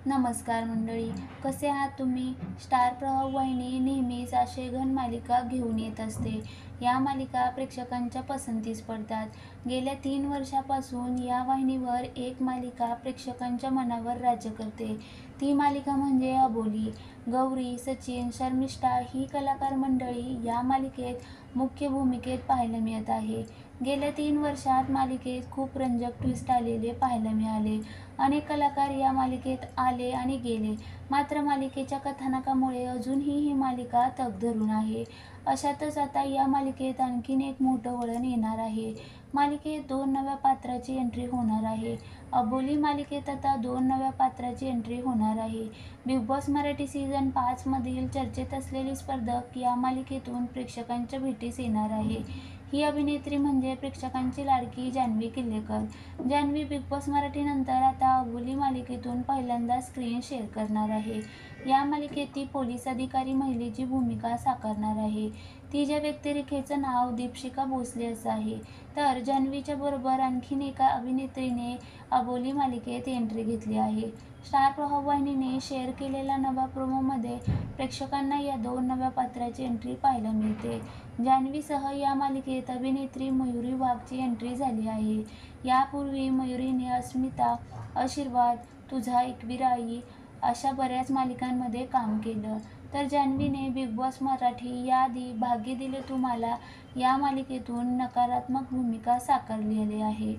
नमस्कार मंडळी, कसे आहात तुम्ही? स्टार प्रवाह वाहिनी नेहमीच आशयघन मालिका घेऊन येत असते. या मालिका प्रेक्षकांच्या पसंतीस पडतात. गेल्या 3 वर्षापासून या वाहिनीवर एक मालिका प्रेक्षकांच्या मनावर राज्य करते. ती मालिका म्हणजे अबोली. गौरी, सचिन, शर्मिष्ठा ही कलाकार मंडळी या मालिकेत मुख्य भूमिकेत पाहायला मिळत आहे. गेल्या 3 वर्षात मालिकेत खूप रंजक ट्विस्ट आलेले पाहायला मिळाले. अनेक कलाकार या मालिकेत आले आणि गेले, मात्र मालिकेच्या कथानकामुळे अजूनही ही मालिका तग धरून आहे. अशातच आता या मालिकेत आणखीन एक मोठं वळण येणार आहे. मालिकेत 2 नव्या पात्राची एंट्री होणार आहे. अबोली मालिकेत आता 2 नव्या पात्राची एंट्री होणार आहे. बिग बॉस मराठी सीझन 5 मधील चर्चेत असलेली स्पर्धक या मालिकेतून प्रेक्षकांच्या भेटीस येणार आहे. ही अभिनेत्री म्हणजे प्रेक्षकांची लाडकी जान्हवी किल्लेकर. जान्हवी बिग बॉस मराठी नंतर आता अबोली मालिकेतून पहिल्यांदा स्क्रीन शेअर करणार आहे. या मालिकेत ती पोलीस अधिकारी महिलेची भूमिका साकारणार आहे. तिच्या व्यक्तिरेखेचं नाव दीपशिखा भोसले असं आहे. तर जान्हवीच्या बरोबर आणखीन एका अभिनेत्रीने अबोली मालिकेत एंट्री घेतली आहे. स्टार प्रवाह वाहिनीने शेअर केलेल्या नव्या प्रोमोमध्ये प्रेक्षकांना या 2 नव्या पात्राची एंट्री पाहायला मिळते. जान्हवीसह या मालिकेत अभिनेत्री मयुरी वाघची एंट्री झाली आहे. यापूर्वी मयुरीने अस्मिता, आशीर्वाद, तुझा एकवीर आई अशा बऱ्याच मालिकांमध्ये काम केलं. तर जान्हवीने बिग बॉस मराठी याआधी भाग्य दिले तुम्हाला या मालिकेतून नकारात्मक भूमिका साकारलेली आहे.